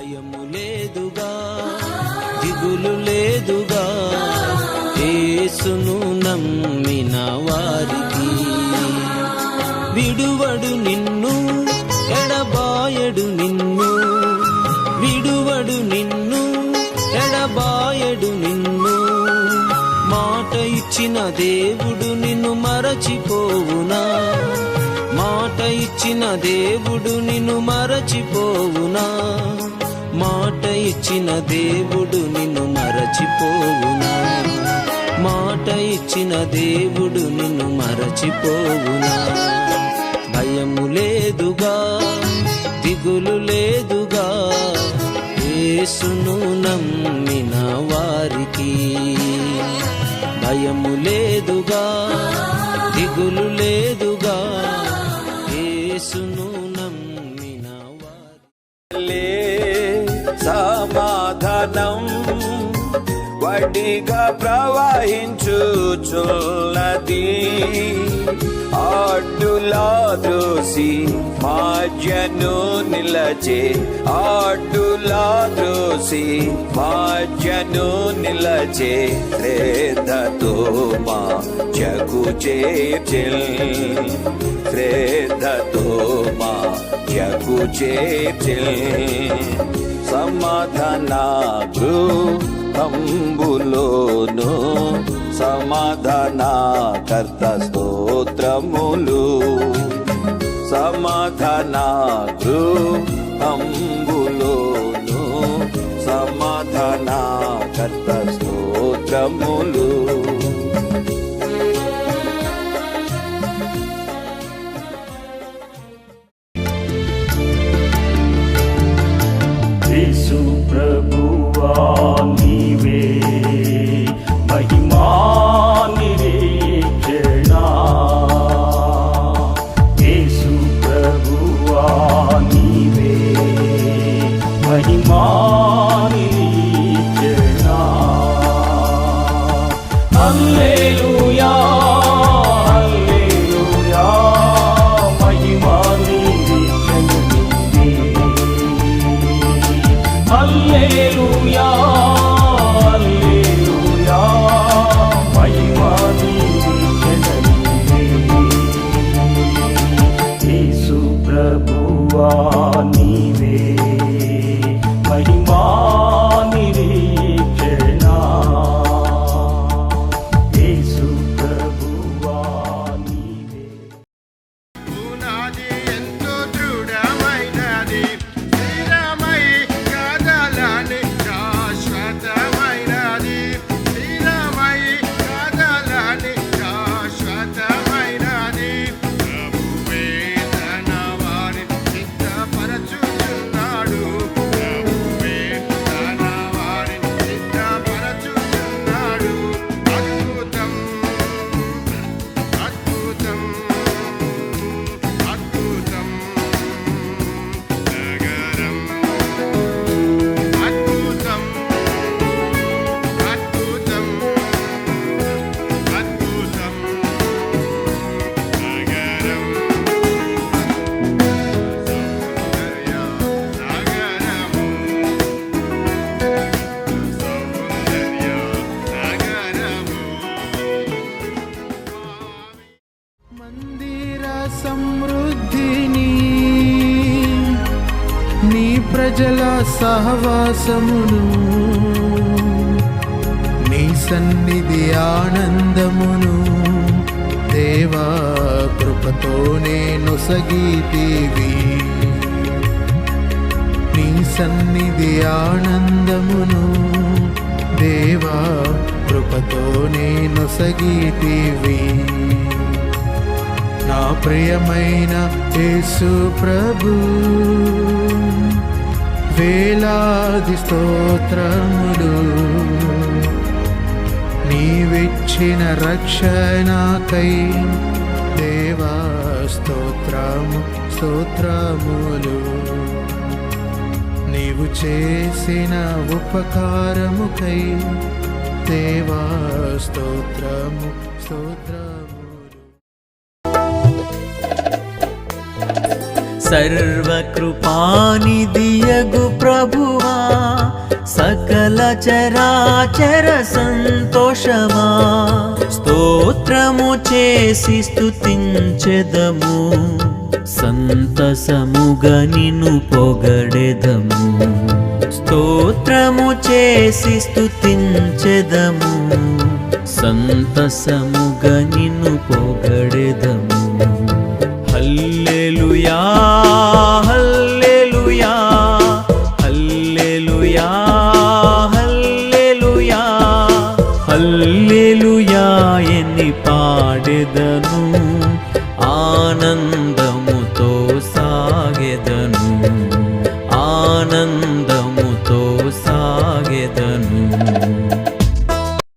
భయము లేదుగా, దిగులు లేదుగా, యేసును నమ్మిన వారికి. విడువడు నిన్ను, ఎడబాయడు నిన్ను, విడువడు నిన్ను, ఎడబాయడు నిన్ను. మాట ఇచ్చిన దేవుడు నిన్ను మరచిపోవునా? మాట ఇచ్చిన దేవుడు నిన్ను మరచిపోవునా? మాట ఇచ్చిన దేవుడు నిన్ను మరచిపోవునా? మాట ఇచ్చిన దేవుడు నిన్ను మరచిపోవునా? భయము లేదుగా, దిగులు లేదుగా, యేసును నమ్మిన వారికి. భయము లేదుగా, దిగులు లేదుగా, యేసును నమ్మిన వారికి. సమాధానం వడిగా ప్రవహించుచున్నది, అడ్డులా దోసి మధ్యను నిలచే, అడ్డులా దోసి మధ్యను నిలచే. శ్రద్ధతో మా జగు చేర్చెల్, శ్రద్ధతో మా జగు చేర్చెల్. సమాధాన గృహంబులోను సమాధాన కర్త స్తోత్రములు. సమాధాన గృహంబులోను సమాధాన కర్త స్తోత్రములు. యేసు ప్రభువా నీవే మహిమా నిరీక్షణ. యేసు ప్రభువా నీవే మహిమా నిరీక్షణ. హల్లెలూయా హల్లెలూయా మహిమా నిరీక్షణ నీవే. హల్లెలూయా హల్లెలూయా మహిమా నిరీక్షణ నీవే. యేసు ప్రభువా నీవే మహిమా నిరీక్షణ. యేసు ప్రభువా నీవే. పునాది ఎంతో దృఢమైనది, స్థిరమై కదలని శాశ్వతమైనది, స్థిరమై కదలని శాశ్వతమైనది. ప్రభువే తన వారిని సిద్ధపరచుచున్నాడు, ప్రభువే తన వారిని సిద్ధపరచుచున్నాడు. అద్భుతం అద్భుతం అద్భుతం నగరం, అద్భుతం అద్భుతం అద్భుతం నగరం. సౌందర్య నగరము, సౌందర్య నగరము. మందిర సమృద్ధిని, నీ ప్రజల సహవాసమును, నీ సన్నిధి ఆనందమును దేవా కృపతో నేను సగీతివి. నీ సన్నిధి ఆనందమును దేవా కృపతో నేను సగీతివి. నా ప్రియమైన యేసు ప్రభు, వేలాది స్తోత్రములు. నీవిచ్చిన రక్షణకై దేవా స్తోత్రము స్తోత్రములు. నీవు చేసిన ఉపకారముకై దేవా స్తోత్రము స్తోత్రములు. సర్వకృపానిధియగు ప్రభువా సకల చరాచర సంతోషమా స్తోత్రము చేసి స్తుతించెదము సంతసముగా నిన్ను పొగడెదము స్తోత్రము చేసి స్తుతించెదము సంతసముగా నిన్ను పొగడెదము హల్లెలూయా హల్లెలూయా హల్లెలూయా హల్లెలూయా హల్లెలూయా ఎన్ని పాడెదరు